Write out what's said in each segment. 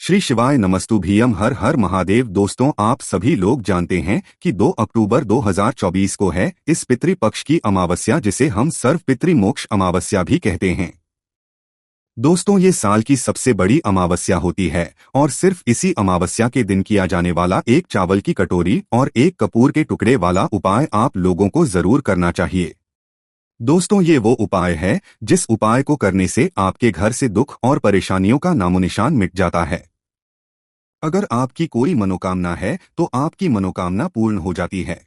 श्री शिवाय नमस्तुभ्यम। हर हर महादेव। दोस्तों, आप सभी लोग जानते हैं कि 2 अक्टूबर 2024 को है इस पितृपक्ष की अमावस्या, जिसे हम सर्व पितृमोक्ष अमावस्या भी कहते हैं। दोस्तों, ये साल की सबसे बड़ी अमावस्या होती है और सिर्फ इसी अमावस्या के दिन किया जाने वाला एक चावल की कटोरी और एक कपूर के टुकड़े वाला उपाय आप लोगों को जरूर करना चाहिए। दोस्तों, ये वो उपाय है जिस उपाय को करने से आपके घर से दुख और परेशानियों का नामोनिशान मिट जाता है। अगर आपकी कोई मनोकामना है तो आपकी मनोकामना पूर्ण हो जाती है।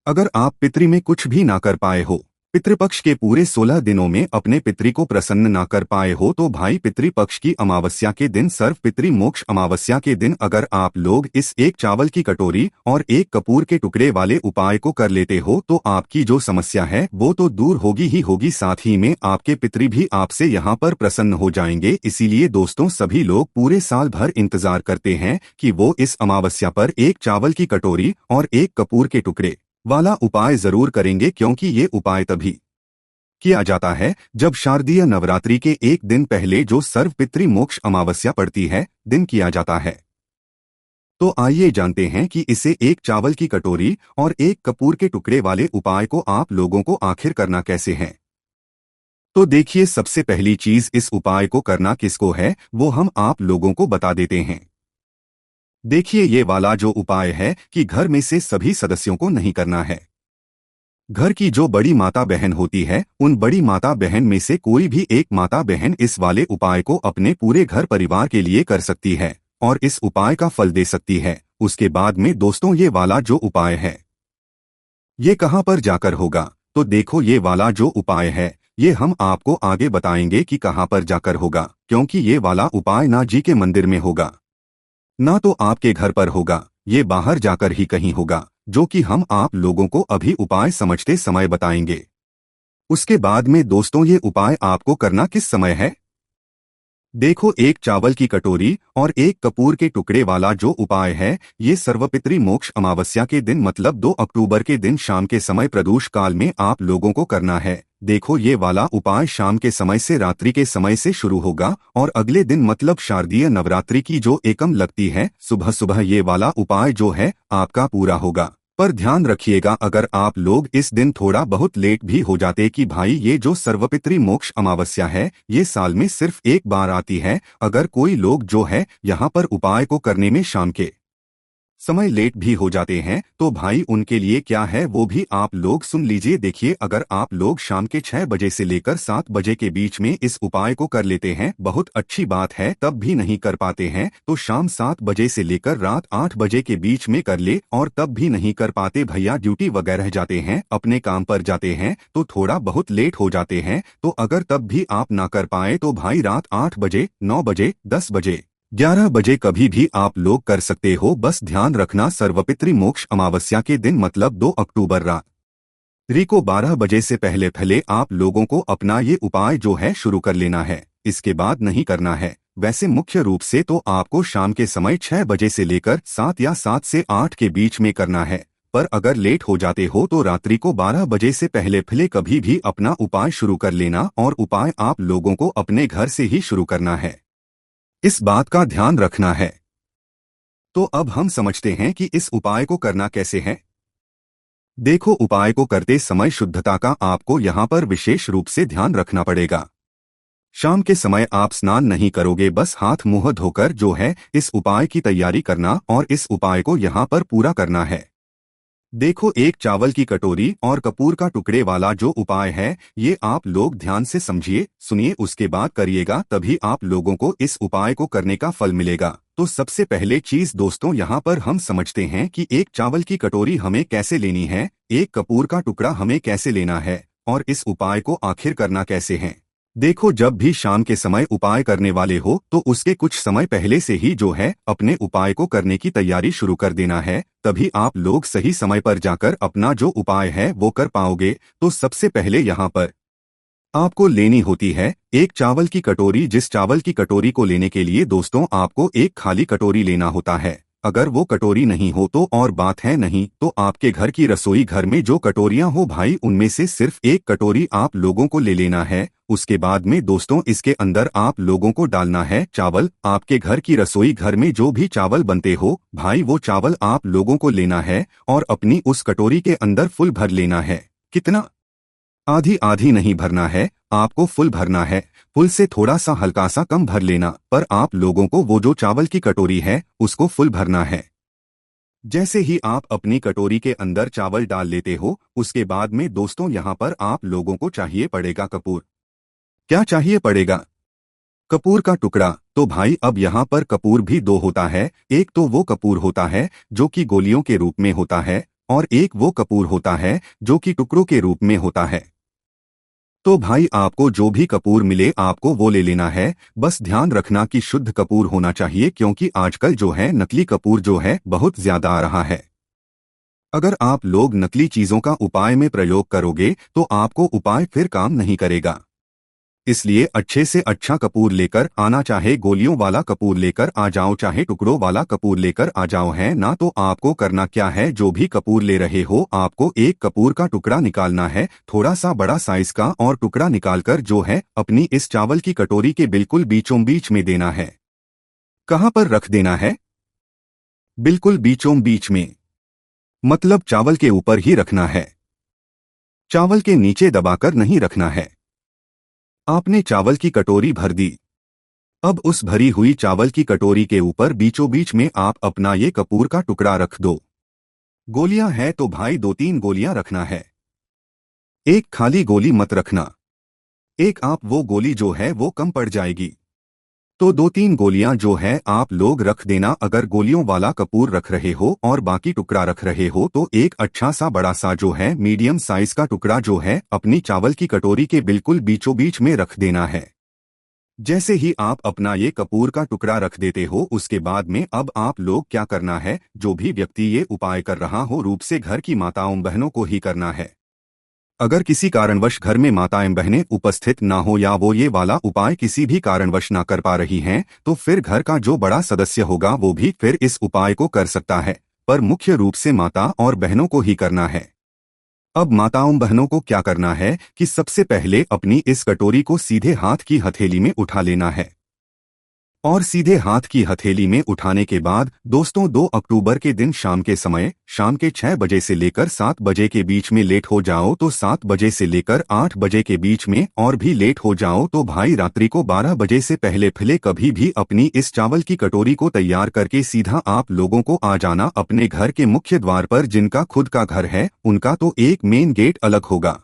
अगर आप पितृ में कुछ भी ना कर पाए हो, पितृपक्ष के पूरे 16 दिनों में अपने पितृ को प्रसन्न ना कर पाए हो, तो भाई पितृपक्ष की अमावस्या के दिन, सर्व पितृमोक्ष अमावस्या के दिन अगर आप लोग इस एक चावल की कटोरी और एक कपूर के टुकड़े वाले उपाय को कर लेते हो तो आपकी जो समस्या है वो तो दूर होगी ही होगी, साथ ही में आपके पितृ भी आपसे यहाँ पर प्रसन्न हो जाएंगे। इसीलिए दोस्तों, सभी लोग पूरे साल भर इंतजार करते हैं कि वो इस अमावस्या पर एक चावल की कटोरी और एक कपूर के टुकड़े वाला उपाय जरूर करेंगे, क्योंकि ये उपाय तभी किया जाता है जब शारदीय नवरात्रि के एक दिन पहले जो सर्व पितृमोक्ष अमावस्या पड़ती है दिन किया जाता है। तो आइए जानते हैं कि इसे एक चावल की कटोरी और एक कपूर के टुकड़े वाले उपाय को आप लोगों को आखिर करना कैसे है। तो देखिए, सबसे पहली चीज इस उपाय को करना किसको है वो हम आप लोगों को बता देते हैं। देखिए, ये वाला जो उपाय है कि घर में से सभी सदस्यों को नहीं करना है। घर की जो बड़ी माता बहन होती है उन बड़ी माता बहन में से कोई भी एक माता बहन इस वाले उपाय को अपने पूरे घर परिवार के लिए कर सकती है और इस उपाय का फल दे सकती है। उसके बाद में दोस्तों, ये वाला जो उपाय है ये कहाँ पर जाकर होगा। तो देखो, ये वाला जो उपाय है ये हम आपको आगे बताएंगे कि कहाँ पर जाकर होगा, क्योंकि ये वाला उपाय ना जी के मंदिर में होगा ना तो आपके घर पर होगा, ये बाहर जाकर ही कहीं होगा, जो कि हम आप लोगों को अभी उपाय समझते समय बताएंगे। उसके बाद में दोस्तों, ये उपाय आपको करना किस समय है। देखो, एक चावल की कटोरी और एक कपूर के टुकड़े वाला जो उपाय है ये सर्वपितृ मोक्ष अमावस्या के दिन मतलब 2 अक्टूबर के दिन शाम के समय प्रदोष काल में आप लोगों को करना है। देखो, ये वाला उपाय शाम के समय से रात्रि के समय से शुरू होगा और अगले दिन मतलब शारदीय नवरात्रि की जो एकम लगती है सुबह सुबह ये वाला उपाय जो है आपका पूरा होगा। पर ध्यान रखिएगा, अगर आप लोग इस दिन थोड़ा बहुत लेट भी हो जाते कि भाई ये जो सर्वपितृ मोक्ष अमावस्या है ये साल में सिर्फ एक बार आती है, अगर कोई लोग जो है यहाँ पर उपाय को करने में शाम के समय लेट भी हो जाते हैं तो भाई उनके लिए क्या है वो भी आप लोग सुन लीजिए। देखिए, अगर आप लोग शाम के 6 बजे से लेकर 7 बजे के बीच में इस उपाय को कर लेते हैं बहुत अच्छी बात है, तब भी नहीं कर पाते हैं तो शाम 7 बजे से लेकर रात 8 बजे के बीच में कर ले, और तब भी नहीं कर पाते, भैया ड्यूटी वगैरह जाते हैं अपने काम पर जाते हैं तो थोड़ा बहुत लेट हो जाते हैं, तो अगर तब भी आप ना कर पाए तो भाई रात 8 बजे 9 बजे 10 बजे 11 बजे कभी भी आप लोग कर सकते हो। बस ध्यान रखना, सर्वपितृ मोक्ष अमावस्या के दिन मतलब 2 अक्टूबर रात्रि को 12 बजे से पहले पहले आप लोगों को अपना ये उपाय जो है शुरू कर लेना है, इसके बाद नहीं करना है। वैसे मुख्य रूप से तो आपको शाम के समय 6 बजे से लेकर 7 या 7 से 8 के बीच में करना है, पर अगर लेट हो जाते हो तो रात्रि को 12 बजे से पहले पहले कभी भी अपना उपाय शुरू कर लेना, और उपाय आप लोगों को अपने घर से ही शुरू करना है, इस बात का ध्यान रखना है। तो अब हम समझते हैं कि इस उपाय को करना कैसे है। देखो, उपाय को करते समय शुद्धता का आपको यहाँ पर विशेष रूप से ध्यान रखना पड़ेगा। शाम के समय आप स्नान नहीं करोगे, बस हाथ मुंह धोकर जो है इस उपाय की तैयारी करना और इस उपाय को यहाँ पर पूरा करना है। देखो, एक चावल की कटोरी और कपूर का टुकड़े वाला जो उपाय है ये आप लोग ध्यान से समझिए, सुनिए, उसके बाद करिएगा, तभी आप लोगों को इस उपाय को करने का फल मिलेगा। तो सबसे पहले चीज दोस्तों, यहाँ पर हम समझते हैं कि एक चावल की कटोरी हमें कैसे लेनी है, एक कपूर का टुकड़ा हमें कैसे लेना है और इस उपाय को आखिर करना कैसे है। देखो, जब भी शाम के समय उपाय करने वाले हो तो उसके कुछ समय पहले से ही जो है अपने उपाय को करने की तैयारी शुरू कर देना है, तभी आप लोग सही समय पर जाकर अपना जो उपाय है वो कर पाओगे। तो सबसे पहले यहाँ पर आपको लेनी होती है एक चावल की कटोरी। जिस चावल की कटोरी को लेने के लिए दोस्तों आपको एक खाली कटोरी लेना होता है। अगर वो कटोरी नहीं हो तो और बात है, नहीं तो आपके घर की रसोई घर में जो कटोरियां हो भाई, उनमें से सिर्फ एक कटोरी आप लोगों को ले लेना है। उसके बाद में दोस्तों इसके अंदर आप लोगों को डालना है चावल। आपके घर की रसोई घर में जो भी चावल बनते हो भाई, वो चावल आप लोगों को लेना है और अपनी उस कटोरी के अंदर फुल भर लेना है। कितना? आधी आधी नहीं भरना है, आपको फुल भरना है। फुल से थोड़ा सा हल्का सा कम भर लेना, पर आप लोगों को वो जो चावल की कटोरी है उसको फुल भरना है। जैसे ही आप अपनी कटोरी के अंदर चावल डाल लेते हो, उसके बाद में दोस्तों यहाँ पर आप लोगों को चाहिए पड़ेगा कपूर। क्या चाहिए पड़ेगा? कपूर का टुकड़ा। तो भाई अब यहाँ पर कपूर भी दो होता है। एक तो वो कपूर होता है जो कि गोलियों के रूप में होता है, और एक वो कपूर होता है जो कि टुकड़ों के रूप में होता है। तो भाई आपको जो भी कपूर मिले आपको वो ले लेना है। बस ध्यान रखना कि शुद्ध कपूर होना चाहिए, क्योंकि आजकल जो है नकली कपूर जो है बहुत ज्यादा आ रहा है। अगर आप लोग नकली चीजों का उपाय में प्रयोग करोगे तो आपको उपाय फिर काम नहीं करेगा। इसलिए अच्छे से अच्छा कपूर लेकर आना, चाहे गोलियों वाला कपूर लेकर आ जाओ चाहे टुकड़ों वाला कपूर लेकर आ जाओ। है ना? तो आपको करना क्या है, जो भी कपूर ले रहे हो आपको एक कपूर का टुकड़ा निकालना है, थोड़ा सा बड़ा साइज का, और टुकड़ा निकालकर जो है अपनी इस चावल की कटोरी के बिल्कुल बीचों बीच में देना है। कहाँ पर रख देना है? बिल्कुल बीचों बीच में, मतलब चावल के ऊपर ही रखना है, चावल के नीचे दबाकर नहीं रखना है। आपने चावल की कटोरी भर दी। अब उस भरी हुई चावल की कटोरी के ऊपर बीचों बीच में आप अपना ये कपूर का टुकड़ा रख दो। गोलियां है तो भाई 2-3 गोलियां रखना है, एक खाली गोली मत रखना। एक आप वो गोली जो है वो कम पड़ जाएगी, तो 2-3 गोलियां जो है आप लोग रख देना। अगर गोलियों वाला कपूर रख रहे हो और बाकी टुकड़ा रख रहे हो तो एक अच्छा सा बड़ा सा जो है मीडियम साइज का टुकड़ा जो है अपनी चावल की कटोरी के बिल्कुल बीचों बीच में रख देना है। जैसे ही आप अपना ये कपूर का टुकड़ा रख देते हो, उसके बाद में अब आप लोग क्या करना है, जो भी व्यक्ति ये उपाय कर रहा हो रूप से घर की माताओं बहनों को ही करना है। अगर किसी कारणवश घर में माताएं बहनें उपस्थित ना हो या वो ये वाला उपाय किसी भी कारणवश ना कर पा रही हैं, तो फिर घर का जो बड़ा सदस्य होगा वो भी फिर इस उपाय को कर सकता है, पर मुख्य रूप से माता और बहनों को ही करना है। अब माताओं बहनों को क्या करना है कि सबसे पहले अपनी इस कटोरी को सीधे हाथ की हथेली में उठा लेना है, और सीधे हाथ की हथेली में उठाने के बाद दोस्तों 2 अक्टूबर के दिन शाम के समय, शाम के 6 बजे से लेकर 7 बजे के बीच में लेट हो जाओ तो 7 बजे से लेकर 8 बजे के बीच में, और भी लेट हो जाओ तो भाई रात्रि को 12 बजे से पहले कभी भी अपनी इस चावल की कटोरी को तैयार करके सीधा आप लोगों को आ जाना अपने घर के मुख्य द्वार पर। जिनका खुद का घर है उनका तो एक मेन गेट अलग होगा,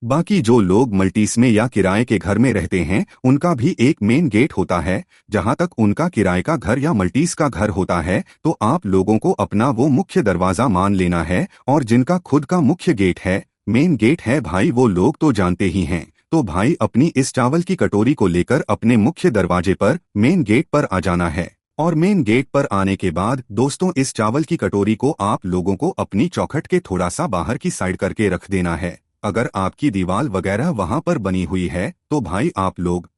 बाकी जो लोग मल्टीस में या किराए के घर में रहते हैं उनका भी एक मेन गेट होता है। जहां तक उनका किराए का घर या मल्टीस का घर होता है तो आप लोगों को अपना वो मुख्य दरवाजा मान लेना है, और जिनका खुद का मुख्य गेट है, मेन गेट है भाई, वो लोग तो जानते ही हैं। तो भाई अपनी इस चावल की कटोरी को लेकर अपने मुख्य दरवाजे पर, मेन गेट पर आ जाना है। और मेन गेट पर आने के बाद दोस्तों इस चावल की कटोरी को आप लोगों को अपनी चौखट के थोड़ा सा बाहर की साइड करके रख देना है। अगर आपकी दीवार वगैरह वहां पर बनी हुई है तो भाई आप लोग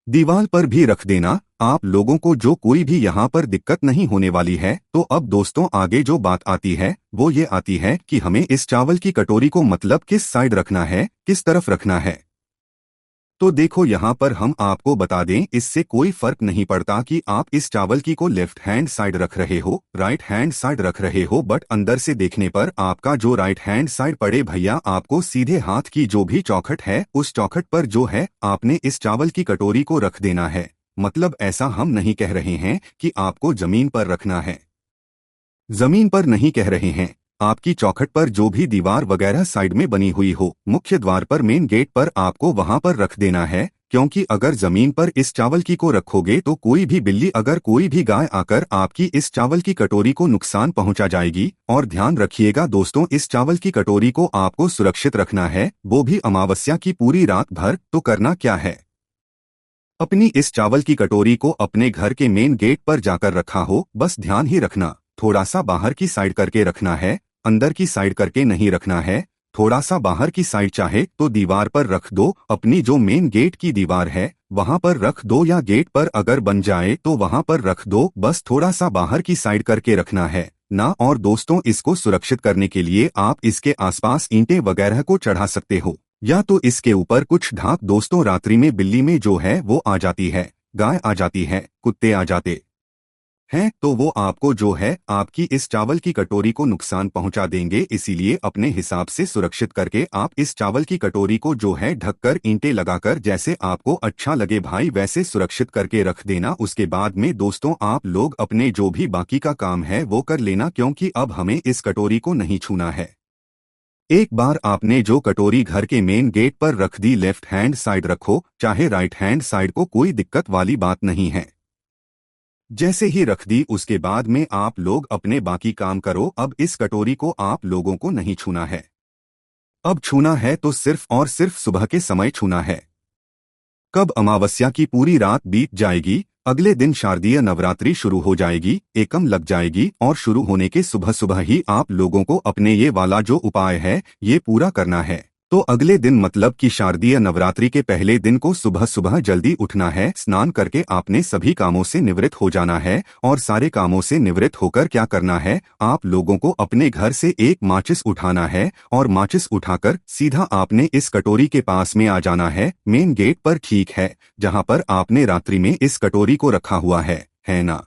दीवार पर भी रख देना। आप लोगों को जो कोई भी यहाँ पर दिक्कत नहीं होने वाली है। तो अब दोस्तों आगे जो बात आती है वो ये आती है कि हमें इस चावल की कटोरी को मतलब किस साइड रखना है, किस तरफ रखना है। तो देखो यहाँ पर हम आपको बता दें, इससे कोई फर्क नहीं पड़ता कि आप इस चावल की को लेफ्ट हैंड साइड रख रहे हो, राइट हैंड साइड रख रहे हो, बट अंदर से देखने पर आपका जो राइट हैंड साइड पड़े भैया, आपको सीधे हाथ की जो भी चौखट है उस चौखट पर जो है आपने इस चावल की कटोरी को रख देना है। मतलब ऐसा हम नहीं कह रहे हैं कि आपको जमीन पर रखना है, जमीन पर नहीं कह रहे हैं। आपकी चौखट पर जो भी दीवार वगैरह साइड में बनी हुई हो, मुख्य द्वार पर, मेन गेट पर, आपको वहां पर रख देना है। क्योंकि अगर जमीन पर इस चावल की को रखोगे तो कोई भी बिल्ली, अगर कोई भी गाय आकर आपकी इस चावल की कटोरी को नुकसान पहुंचा जाएगी। और ध्यान रखिएगा दोस्तों, इस चावल की कटोरी को आपको सुरक्षित रखना है, वो भी अमावस्या की पूरी रात भर। तो करना क्या है, अपनी इस चावल की कटोरी को अपने घर के मेन गेट पर जाकर रखा हो, बस ध्यान ही रखना थोड़ा सा बाहर की साइड करके रखना है, अंदर की साइड करके नहीं रखना है। थोड़ा सा बाहर की साइड चाहे तो दीवार पर रख दो, अपनी जो मेन गेट की दीवार है वहां पर रख दो, या गेट पर अगर बन जाए तो वहां पर रख दो, बस थोड़ा सा बाहर की साइड करके रखना है ना। और दोस्तों, इसको सुरक्षित करने के लिए आप इसके आसपास ईंटें वगैरह को चढ़ा सकते हो, या तो इसके ऊपर कुछ ढाक। दोस्तों, रात्रि में बिल्ली में जो है वो आ जाती है, गाय आ जाती है, कुत्ते आ जाते हैं, तो वो आपको जो है आपकी इस चावल की कटोरी को नुकसान पहुंचा देंगे। इसीलिए अपने हिसाब से सुरक्षित करके आप इस चावल की कटोरी को जो है ढककर ईंटें लगाकर जैसे आपको अच्छा लगे भाई वैसे सुरक्षित करके रख देना। उसके बाद में दोस्तों आप लोग अपने जो भी बाकी का काम है वो कर लेना, क्योंकि अब हमें इस कटोरी को नहीं छूना है। एक बार आपने जो कटोरी घर के मेन गेट पर रख दी, लेफ्ट हैंड साइड रखो चाहे राइट हैंड साइड को, कोई दिक्कत वाली बात नहीं है। जैसे ही रख दी उसके बाद में आप लोग अपने बाकी काम करो। अब इस कटोरी को आप लोगों को नहीं छूना है। अब छूना है तो सिर्फ और सिर्फ सुबह के समय छूना है। कब अमावस्या की पूरी रात बीत जाएगी, अगले दिन शारदीय नवरात्रि शुरू हो जाएगी, एकम लग जाएगी, और शुरू होने के सुबह सुबह ही आप लोगों को अपने ये वाला जो उपाय है ये पूरा करना है। तो अगले दिन मतलब कि शारदीय नवरात्रि के पहले दिन को सुबह सुबह जल्दी उठना है, स्नान करके आपने सभी कामों से निवृत्त हो जाना है। और सारे कामों से निवृत्त होकर क्या करना है, आप लोगों को अपने घर से एक माचिस उठाना है, और माचिस उठाकर सीधा आपने इस कटोरी के पास में आ जाना है, मेन गेट पर, ठीक है, जहां पर आपने रात्रि में इस कटोरी को रखा हुआ है ना।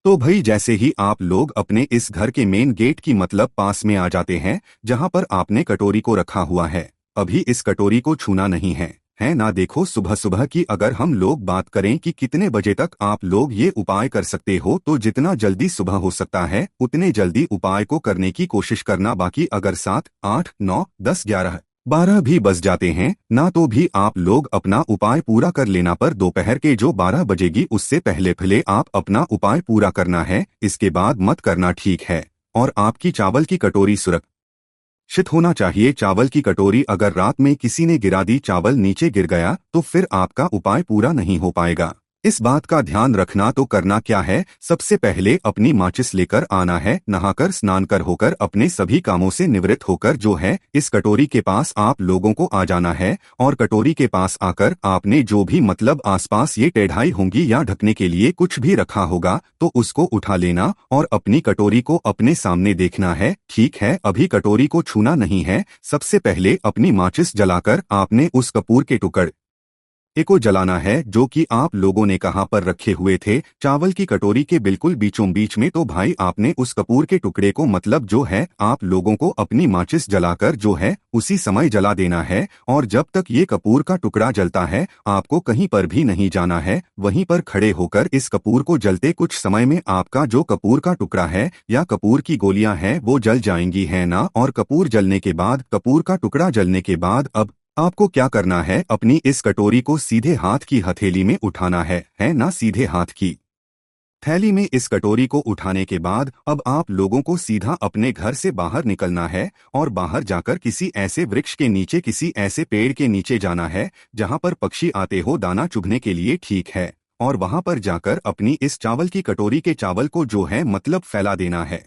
तो भाई जैसे ही आप लोग अपने इस घर के मेन गेट की मतलब पास में आ जाते हैं जहां पर आपने कटोरी को रखा हुआ है, अभी इस कटोरी को छूना नहीं है ना। देखो, सुबह सुबह की अगर हम लोग बात करें कि कितने बजे तक आप लोग ये उपाय कर सकते हो, तो जितना जल्दी सुबह हो सकता है उतने जल्दी उपाय को करने की कोशिश करना। बाकी अगर 7, 8, 9, 10, 11, 12 भी बज जाते हैं ना तो भी आप लोग अपना उपाय पूरा कर लेना, पर दोपहर के जो 12 बजेगी उससे पहले पहले आप अपना उपाय पूरा करना है, इसके बाद मत करना, ठीक है। और आपकी चावल की कटोरी सुरक्षित होना चाहिए। चावल की कटोरी अगर रात में किसी ने गिरा दी, चावल नीचे गिर गया, तो फिर आपका उपाय पूरा नहीं हो पाएगा। इस बात का ध्यान रखना। तो करना क्या है, सबसे पहले अपनी माचिस लेकर आना है, नहाकर स्नान कर होकर अपने सभी कामों से निवृत्त होकर जो है इस कटोरी के पास आप लोगों को आ जाना है। और कटोरी के पास आकर आपने जो भी मतलब आसपास ये टेढ़ाई होंगी या ढकने के लिए कुछ भी रखा होगा तो उसको उठा लेना और अपनी कटोरी को अपने सामने देखना है, ठीक है। अभी कटोरी को छूना नहीं है। सबसे पहले अपनी माचिस जलाकर आपने उस कपूर के टुकड़े को जलाना है जो कि आप लोगों ने कहां पर रखे हुए थे, चावल की कटोरी के बिल्कुल बीचों बीच में। तो भाई आपने उस कपूर के टुकड़े को मतलब जो है आप लोगों को अपनी माचिस जलाकर जो है उसी समय जला देना है। और जब तक ये कपूर का टुकड़ा जलता है आपको कहीं पर भी नहीं जाना है, वहीं पर खड़े होकर इस कपूर को जलते कुछ समय में आपका जो कपूर का टुकड़ा है या कपूर की गोलियां हैं वो जल जाएंगी, है ना। और कपूर जलने के बाद, कपूर का टुकड़ा जलने के बाद अब आपको क्या करना है, अपनी इस कटोरी को सीधे हाथ की हथेली में उठाना है ना। सीधे हाथ की थैली में इस कटोरी को उठाने के बाद अब आप लोगों को सीधा अपने घर से बाहर निकलना है और बाहर जाकर किसी ऐसे वृक्ष के नीचे, किसी ऐसे पेड़ के नीचे जाना है जहां पर पक्षी आते हो दाना चुभने के लिए, ठीक है। और वहां पर जाकर अपनी इस चावल की कटोरी के चावल को जो है मतलब फैला देना है।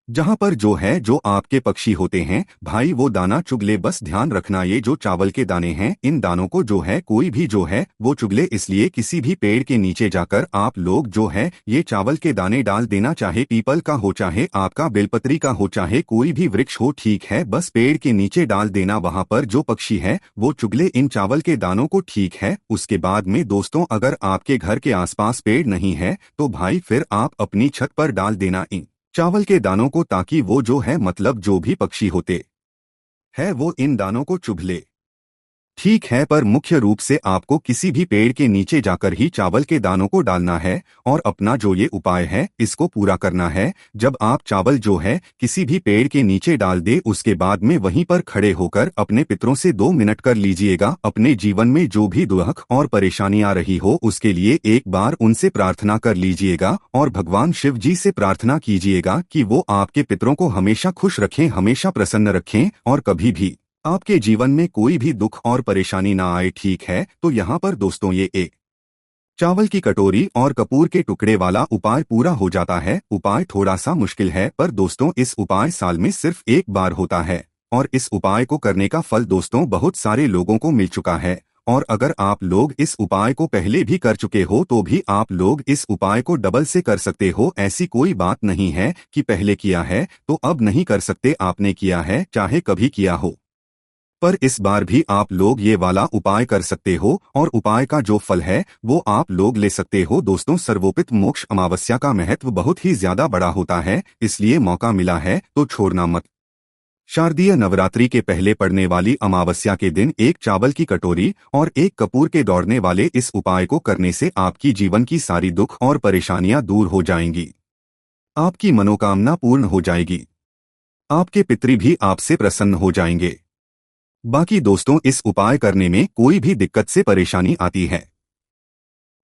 जहां पर जो है जो आपके पक्षी होते हैं भाई वो दाना चुगले। बस ध्यान रखना ये जो चावल के दाने हैं इन दानों को जो है कोई भी जो है वो चुगले, इसलिए किसी भी पेड़ के नीचे जाकर आप लोग जो है ये चावल के दाने डाल देना, चाहे पीपल का हो, चाहे आपका बेलपत्री का हो, चाहे कोई भी वृक्ष हो, ठीक है। बस पेड़ के नीचे डाल देना, वहां पर जो पक्षी है वो चुगले इन चावल के दानों को, ठीक है। उसके बाद में दोस्तों अगर आपके घर के आसपास पेड़ नहीं है तो भाई फिर आप अपनी छत पर डाल देना इन चावल के दानों को, ताकि वो जो है मतलब जो भी पक्षी होते है वो इन दानों को चुभ ले, ठीक है। पर मुख्य रूप से आपको किसी भी पेड़ के नीचे जाकर ही चावल के दानों को डालना है और अपना जो ये उपाय है इसको पूरा करना है। जब आप चावल जो है किसी भी पेड़ के नीचे डाल दे उसके बाद में वहीं पर खड़े होकर अपने पितरों से 2 मिनट कर लीजिएगा। अपने जीवन में जो भी दुख और परेशानी आ रही हो उसके लिए एक बार उनसे प्रार्थना कर लीजिएगा और भगवान शिव जी से प्रार्थना कीजिएगा कि वो आपके पितरों को हमेशा खुश रखें, हमेशा प्रसन्न रखें और कभी भी आपके जीवन में कोई भी दुख और परेशानी ना आए, ठीक है। तो यहाँ पर दोस्तों ये एक चावल की कटोरी और कपूर के टुकड़े वाला उपाय पूरा हो जाता है। उपाय थोड़ा सा मुश्किल है पर दोस्तों इस उपाय साल में सिर्फ एक बार होता है और इस उपाय को करने का फल दोस्तों बहुत सारे लोगों को मिल चुका है। और अगर आप लोग इस उपाय को पहले भी कर चुके हो तो भी आप लोग इस उपाय को डबल से कर सकते हो। ऐसी कोई बात नहीं है कि पहले किया है तो अब नहीं कर सकते, आपने किया है चाहे कभी किया हो, पर इस बार भी आप लोग ये वाला उपाय कर सकते हो और उपाय का जो फल है वो आप लोग ले सकते हो। दोस्तों, सर्वोपित मोक्ष अमावस्या का महत्व बहुत ही ज्यादा बड़ा होता है, इसलिए मौका मिला है तो छोड़ना मत। शारदीय नवरात्रि के पहले पड़ने वाली अमावस्या के दिन एक चावल की कटोरी और एक कपूर के दौड़ने वाले इस उपाय को करने से आपकी जीवन की सारी दुख और परेशानियां दूर हो जाएंगी, आपकी मनोकामना पूर्ण हो जाएगी, आपके पितृ भी आपसे प्रसन्न हो जाएंगे। बाकी दोस्तों, इस उपाय करने में कोई भी दिक्कत से परेशानी आती है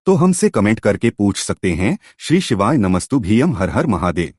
तो हमसे कमेंट करके पूछ सकते हैं। श्री शिवाय नमस्तुभ्यम। हर हर महादेव।